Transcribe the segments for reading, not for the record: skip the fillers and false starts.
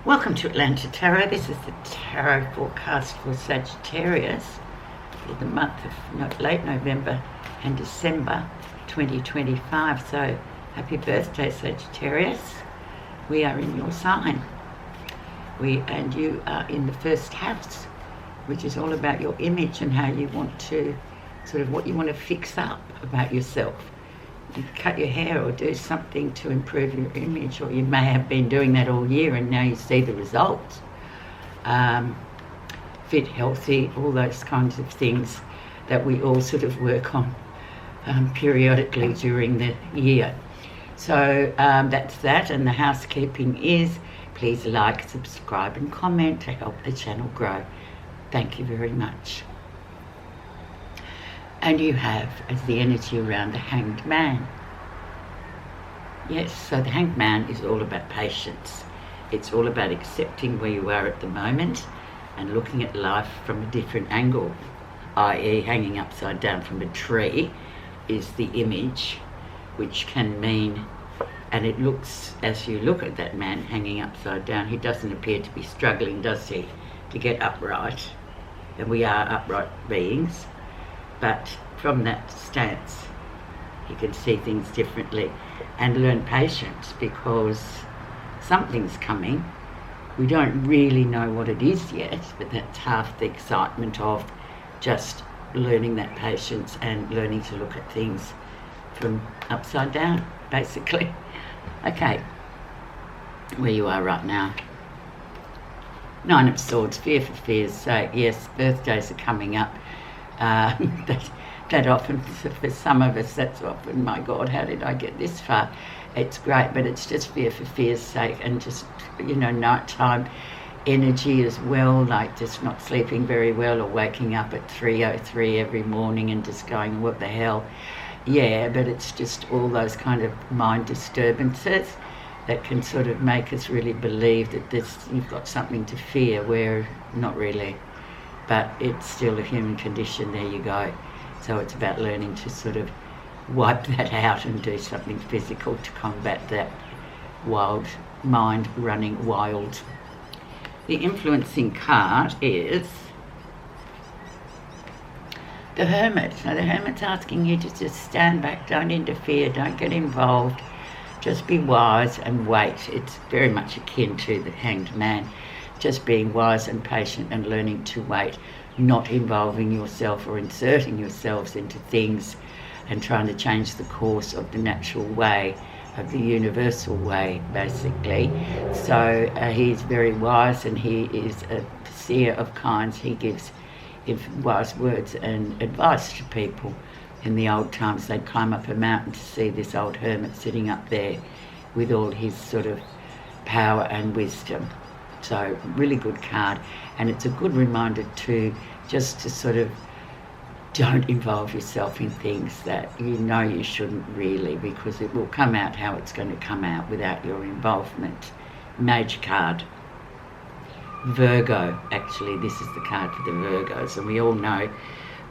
Welcome to Atlanta Tarot. This is the tarot forecast for Sagittarius for the month of late November and December 2025. So happy birthday, Sagittarius. We are in your sign. And you are in the first house, which is all about your image and how you want to, sort of what you want to fix up about yourself. You cut your hair or do something to improve your image, or you may have been doing that all year and now you see the results. Fit, healthy, all those kinds of things that we all sort of work on periodically during the year. So that's that, and the housekeeping is please like, subscribe and comment to help the channel grow. Thank you very much. And you have as the energy around the Hanged Man. Yes, so the Hanged Man is all about patience. It's all about accepting where you are at the moment and looking at life from a different angle, i.e. hanging upside down from a tree is the image, which can mean, and it looks, as you look at that man hanging upside down, he doesn't appear to be struggling, does he, to get upright? And we are upright beings. But from that stance, you can see things differently and learn patience, because something's coming. We don't really know what it is yet, but that's half the excitement of just learning that patience and learning to look at things from upside down, basically. Okay, where you are right now. Nine of Swords, fear for fear's sake. Yes, birthdays are coming up. That often, for some of us, that's often, my God, how did I get this far? It's great, but it's just fear for fear's sake, and just, nighttime energy as well, like just not sleeping very well or waking up at 3:03 every morning and just going, what the hell? Yeah, but it's just all those kind of mind disturbances that can sort of make us really believe that you've got something to fear, where not really. But it's still a human condition, there you go. So it's about learning to sort of wipe that out and do something physical to combat that wild mind running wild. The influencing card is the Hermit. Now the Hermit's asking you to just stand back, don't interfere, don't get involved, just be wise and wait. It's very much akin to the Hanged Man. Just being wise and patient and learning to wait, not involving yourself or inserting yourselves into things and trying to change the course of the natural way, of the universal way, basically. So he's very wise, and he is a seer of kinds. He gives wise words and advice to people. In the old times, they'd climb up a mountain to see this old hermit sitting up there with all his sort of power and wisdom. So really good card, and it's a good reminder to just to sort of don't involve yourself in things that you shouldn't really, because it will come out how it's going to come out without your involvement. Mage card. Virgo, actually this is the card for the Virgos, and we all know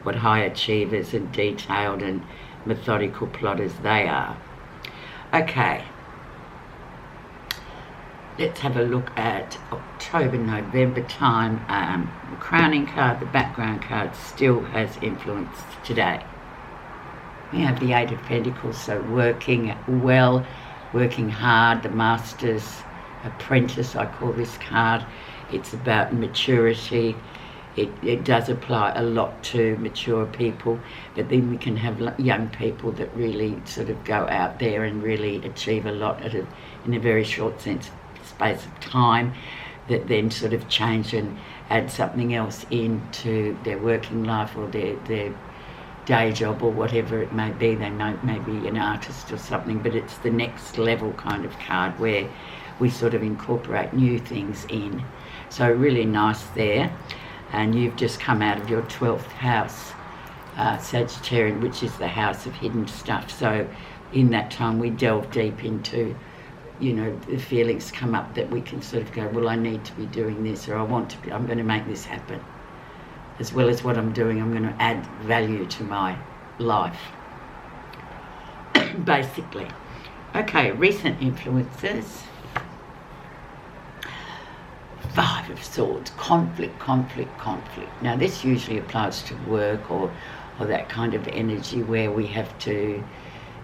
what high achievers and detailed and methodical plotters they are. Okay. Let's have a look at October, November time. The crowning card, the background card, still has influence today. We have the Eight of Pentacles, so working well, working hard, the Master's Apprentice, I call this card. It's about maturity. It does apply a lot to mature people, but then we can have young people that really sort of go out there and really achieve a lot in a very short space of time, that then sort of change and add something else into their working life or their day job or whatever it may be. They may be an artist or something, but it's the next level kind of card where we sort of incorporate new things in. So really nice there. And you've just come out of your 12th house, Sagittarian, which is the house of hidden stuff. So in that time we delve deep into, the feelings come up that we can sort of go, well, I need to be doing this, or I'm going to make this happen. As well as what I'm doing, I'm going to add value to my life, basically. Okay, recent influences. Five of Swords, conflict, conflict, conflict. Now this usually applies to work or that kind of energy where we have to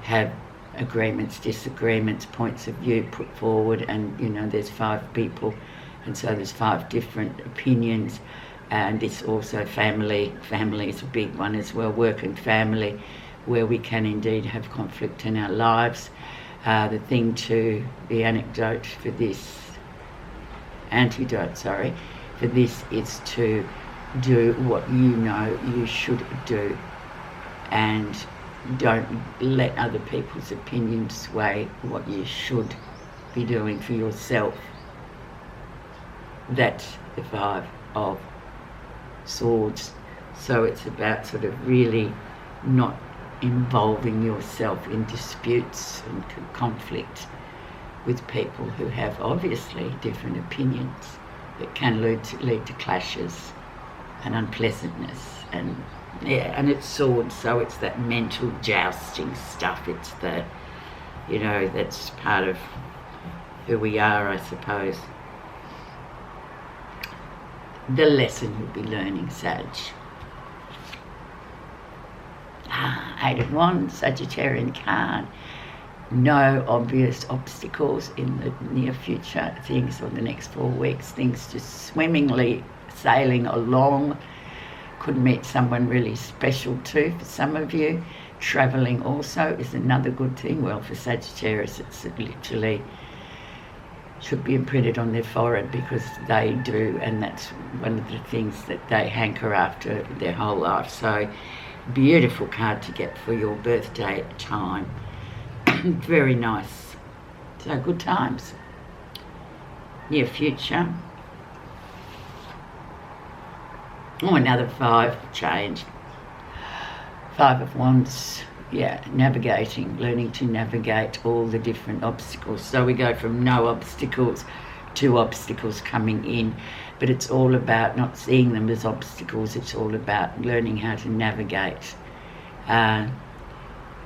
have agreements, disagreements, points of view put forward, and there's 5 people, and so there's 5 different opinions. And it's also family is a big one as well, work and family, where we can indeed have conflict in our lives. The antidote for this is to do what you should do, and don't let other people's opinions sway what you should be doing for yourself. That's the 5 of Swords. So it's about sort of really not involving yourself in disputes and conflict with people who have obviously different opinions that can lead to clashes and unpleasantness. And it's Swords, so it's that mental jousting stuff. It's that's part of who we are, I suppose. The lesson you'll be learning, Sag. 8 of Wands, Sagittarian card. No obvious obstacles in the near future. Things on the next 4 weeks, things just swimmingly sailing along. Could meet someone really special too for some of you. Travelling also is another good thing. Well, for Sagittarius, it's literally should be imprinted on their forehead, because they do, and that's one of the things that they hanker after their whole life. So beautiful card to get for your birthday time. Very nice. So good times. Near future. Another 5 change. 5 of Wands. Navigating, learning to navigate all the different obstacles. So we go from no obstacles to obstacles coming in, but it's all about not seeing them as obstacles. It's all about learning how to navigate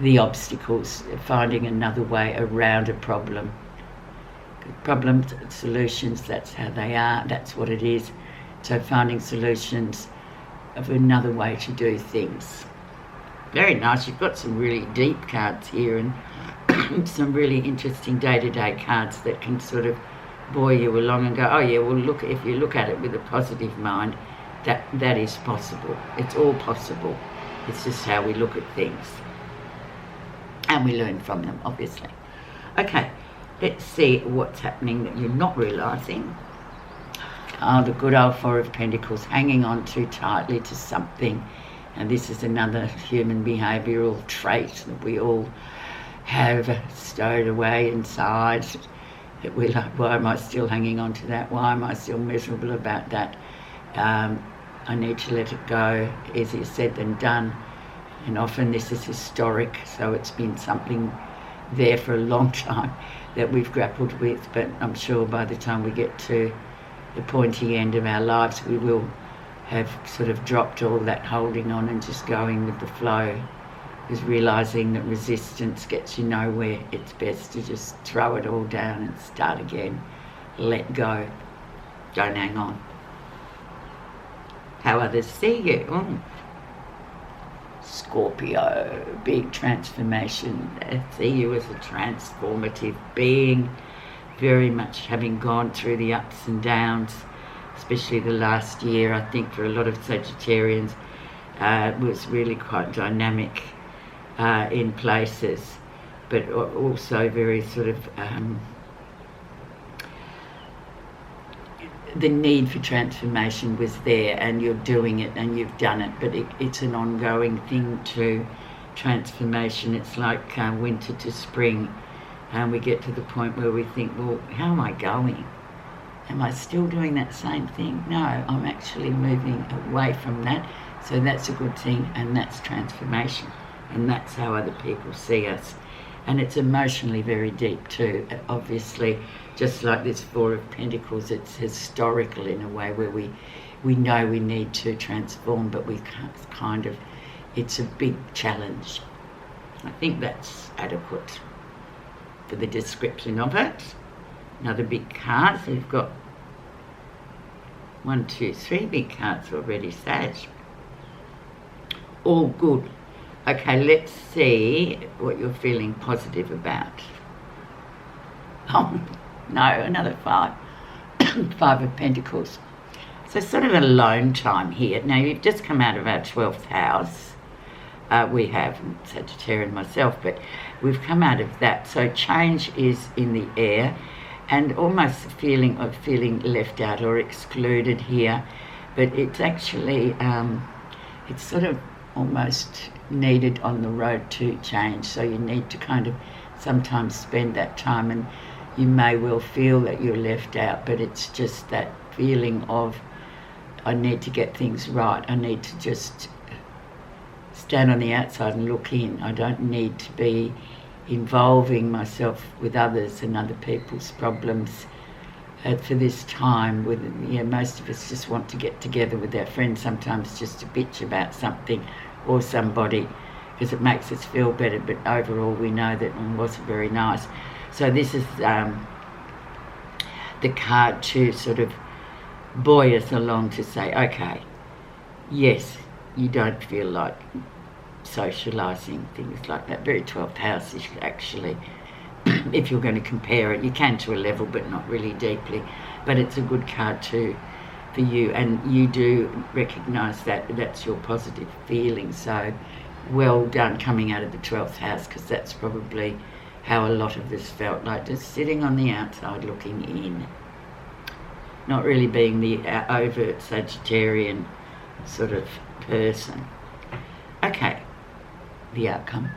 the obstacles, finding another way around a problem. Problems, solutions, that's how they are, that's what it is. So finding solutions of another way to do things. Very nice. You've got some really deep cards here, and some really interesting day-to-day cards that can sort of buoy you along and go, oh yeah, well look, if you look at it with a positive mind, that is possible. It's all possible. It's just how we look at things. And we learn from them, obviously. Okay, let's see what's happening that you're not realising. Oh, the good old 4 of Pentacles, hanging on too tightly to something. And this is another human behavioural trait that we all have stowed away inside. That we're like, why am I still hanging on to that? Why am I still miserable about that? I need to let it go. Easier said than done. And often this is historic, so it's been something there for a long time that we've grappled with. But I'm sure by the time we get to the pointy end of our lives, we will have sort of dropped all that holding on and just going with the flow. Is realising that resistance gets you nowhere. It's best to just throw it all down and start again. Let go. Don't hang on. How others see you. Scorpio, big transformation. They see you as a transformative being, very much having gone through the ups and downs, especially the last year. I think for a lot of Sagittarians was really quite dynamic in places, but also very sort of the need for transformation was there, and you're doing it and you've done it, but it's an ongoing thing to transformation. It's like winter to spring, and we get to the point where we think, well, how am I going? Am I still doing that same thing? No, I'm actually moving away from that. So that's a good thing, and that's transformation, and that's how other people see us. And it's emotionally very deep too, obviously. Just like this 4 of Pentacles, it's historical in a way where we know we need to transform, but we can't, kind of, it's a big challenge. I think that's adequate for the description of it. Another big card, so you've got 1, 2, 3 big cards already, Sag. All good. Okay, let's see what you're feeling positive about. Oh, no, another 5. 5 of Pentacles. So sort of alone time here. Now, you've just come out of our 12th house. We have, Sagittarius and myself, but we've come out of that. So change is in the air, and almost a feeling of feeling left out or excluded here. But it's actually, it's sort of almost needed on the road to change. So you need to kind of sometimes spend that time, and you may well feel that you're left out, but it's just that feeling of, I need to get things right. I need to just stand on the outside and look in. I don't need to be involving myself with others and other people's problems for this time. With, most of us just want to get together with our friends sometimes just to bitch about something or somebody because it makes us feel better, but overall we know that it wasn't very nice. So this is the card to sort of buoy us along to say, okay, yes, you don't feel like socialising, things like that. Very 12th house is actually, if you're going to compare it, you can to a level, but not really deeply. But it's a good card too for you, and you do recognise that that's your positive feeling. So well done coming out of the 12th house, because that's probably how a lot of this felt like, just sitting on the outside looking in, not really being the overt Sagittarian sort of person. Okay, the outcome.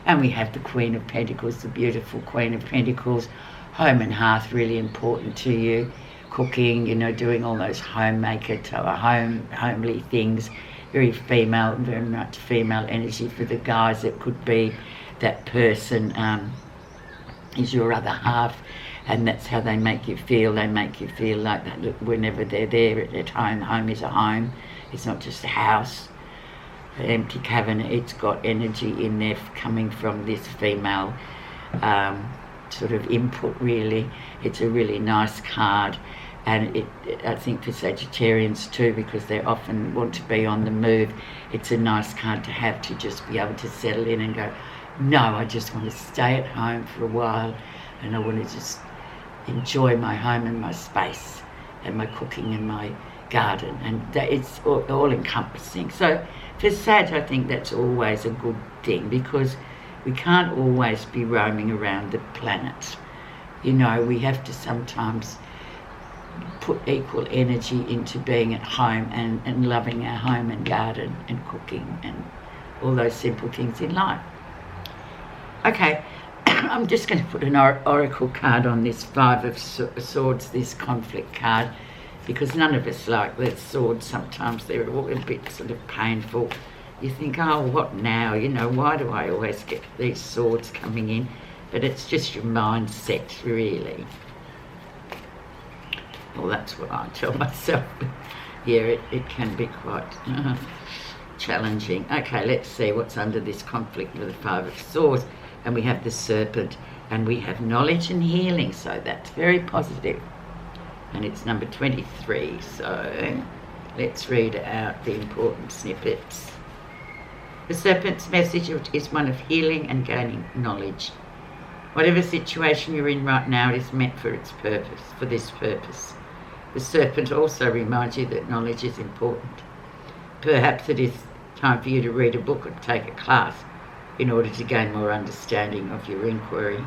And we have the Queen of Pentacles, the beautiful Queen of Pentacles. Home and hearth, really important to you. Cooking, doing all those homely things. Very female, very much female energy for the guys. It could be that person is your other half, and that's how they make you feel. They make you feel like that. Look, whenever they're there at home, home is a home. It's not just a house, an empty cavern. It's got energy in there coming from this female sort of input, really. It's a really nice card. And I think for Sagittarians too, because they often want to be on the move, it's a nice card to have, to just be able to settle in and go, no, I just want to stay at home for a while, and I want to just enjoy my home and my space and my cooking and my garden, and that it's all encompassing. So for Sag, I think that's always a good thing, because we can't always be roaming around the planet. We have to sometimes put equal energy into being at home and loving our home and garden and cooking and all those simple things in life. Okay, I'm just going to put an oracle card on this 5 of Swords, this conflict card, because none of us like the swords. Sometimes they're all a bit sort of painful. You think, oh, what now? Why do I always get these swords coming in? But it's just your mindset, really. Well, that's what I tell myself. Yeah, it can be quite challenging. Okay, let's see what's under this conflict with the 5 of Swords. And we have the Serpent, and we have knowledge and healing, so that's very positive. And it's number 23, so let's read out the important snippets. The Serpent's message is one of healing and gaining knowledge. Whatever situation you're in right now, it is meant for its purpose, for this purpose. The Serpent also reminds you that knowledge is important. Perhaps it is time for you to read a book or take a class in order to gain more understanding of your inquiry.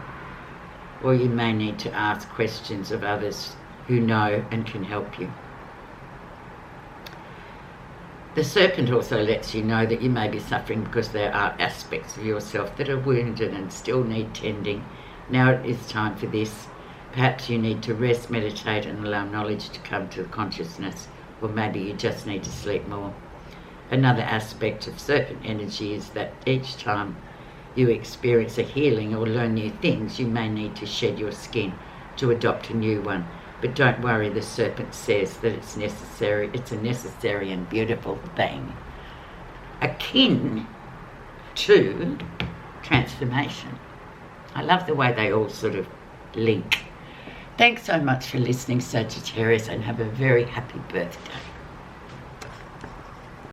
Or you may need to ask questions of others who know and can help you. The Serpent also lets you know that you may be suffering because there are aspects of yourself that are wounded and still need tending. Now it is time for this. Perhaps you need to rest, meditate, and allow knowledge to come to the consciousness, or maybe you just need to sleep more. Another aspect of Serpent energy is that each time you experience a healing or learn new things, you may need to shed your skin to adopt a new one. But don't worry, the Serpent says that it's necessary. It's a necessary and beautiful thing, akin to transformation. I love the way they all sort of link. Thanks so much for listening, Sagittarius, and have a very happy birthday.